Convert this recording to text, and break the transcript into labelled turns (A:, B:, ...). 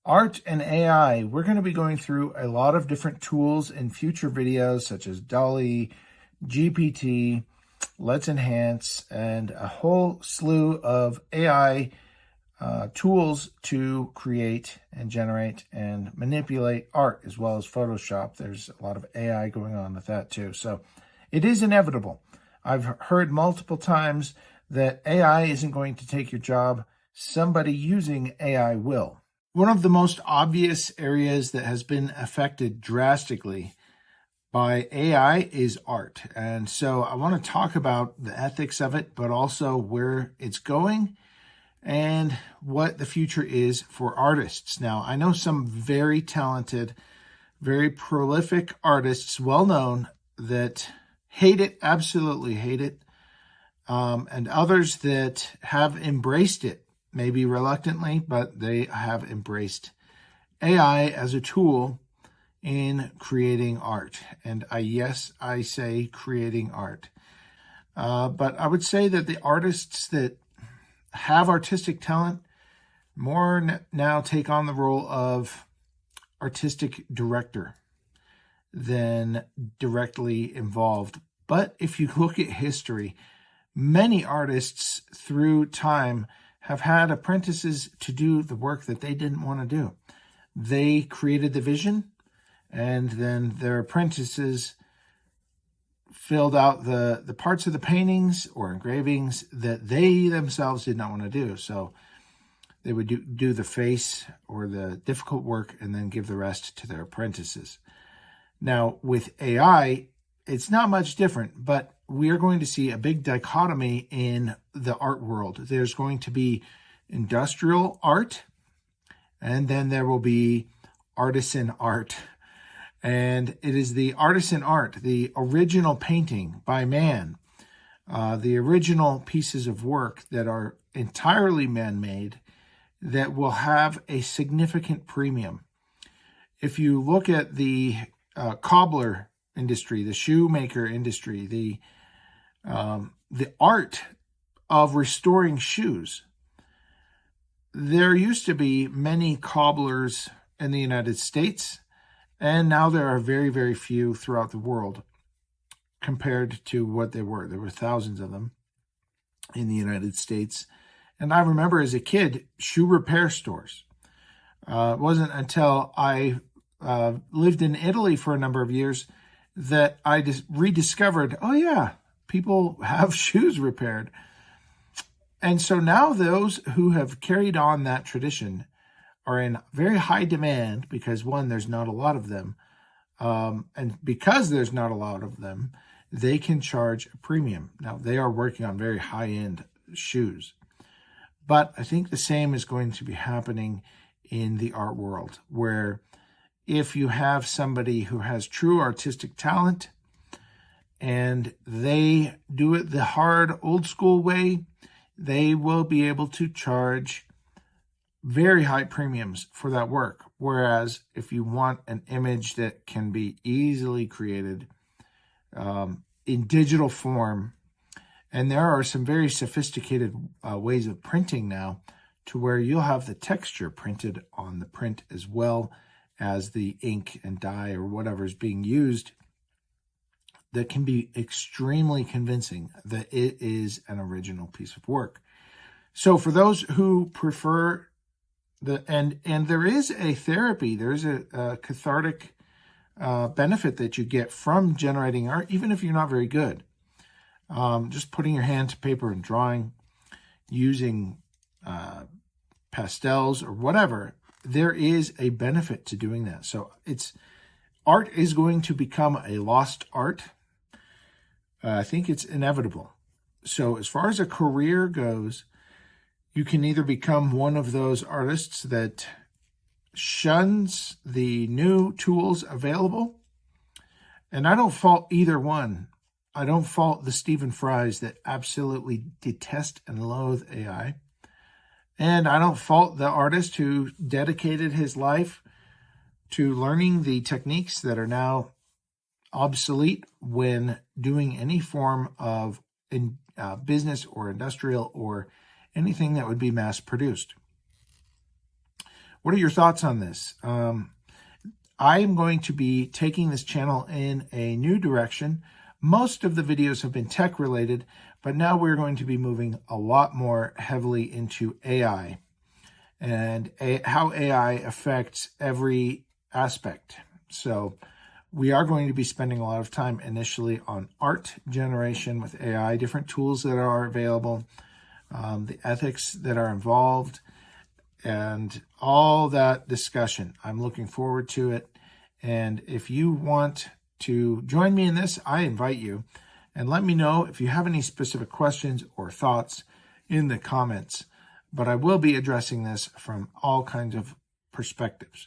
A: Art and AI, we're going to be going through a lot of different tools in future videos such as Dolly, GPT, Let's Enhance, and a whole slew of AI tools to create and generate and manipulate art, as well as Photoshop. There's a lot of AI going on with that too. So it is inevitable. I've heard multiple times that AI isn't going to take your job. Somebody using AI will. One of the most obvious areas that has been affected drastically by AI is art. And so I want to talk about the ethics of it, but also where it's going and what the future is for artists. Now, I know some very talented, very prolific artists, well known, that hate it, absolutely hate it, and others that have embraced it. Maybe reluctantly, but they have embraced AI as a tool in creating art. And I say creating art. But I would say that the artists that have artistic talent more now take on the role of artistic director than directly involved. But if you look at history, many artists through time have had apprentices to do the work that they didn't want to do. They created the vision, and then their apprentices filled out the parts of the paintings or engravings that they themselves did not want to do. So they would do the face or the difficult work and then give the rest to their apprentices. Now, with AI, it's not much different, but we are going to see a big dichotomy in the art world. There's going to be industrial art, and then there will be artisan art. And it is the artisan art, the original painting by man, the original pieces of work that are entirely man-made, that will have a significant premium. If you look at the cobbler industry, the shoemaker industry, the art of restoring shoes. There used to be many cobblers in the United States, and now there are very, very few throughout the world compared to what there were. There were thousands of them in the United States. And I remember as a kid, shoe repair stores. It wasn't until I lived in Italy for a number of years that I just rediscovered, oh yeah, people have shoes repaired. And so now those who have carried on that tradition are in very high demand because, one, there's not a lot of them. And because there's not a lot of them, they can charge a premium. Now, they are working on very high-end shoes. But I think the same is going to be happening in the art world, where if you have somebody who has true artistic talent and they do it the hard old school way, they will be able to charge very high premiums for that work. Whereas if you want an image that can be easily created in digital form, and there are some very sophisticated ways of printing now to where you'll have the texture printed on the print as well as the ink and dye or whatever is being used, that can be extremely convincing that it is an original piece of work. So for those who prefer and there is a therapy, there's a cathartic benefit that you get from generating art, even if you're not very good. Just putting your hand to paper and drawing, using pastels or whatever, there is a benefit to doing that. So art is going to become a lost art. I think it's inevitable. So as far as a career goes, you can either become one of those artists that shuns the new tools available. And I don't fault either one. I don't fault the Stephen Frys that absolutely detest and loathe AI. And I don't fault the artist who dedicated his life to learning the techniques that are now obsolete when doing any form of business or industrial or anything that would be mass produced. What are your thoughts on this? I am going to be taking this channel in a new direction. Most of the videos have been tech related, but now we're going to be moving a lot more heavily into AI and how AI affects every aspect. So we are going to be spending a lot of time initially on art generation with AI, different tools that are available, the ethics that are involved, and all that discussion. I'm looking forward to it. And if you want to join me in this, I invite you. And let me know if you have any specific questions or thoughts in the comments. But I will be addressing this from all kinds of perspectives.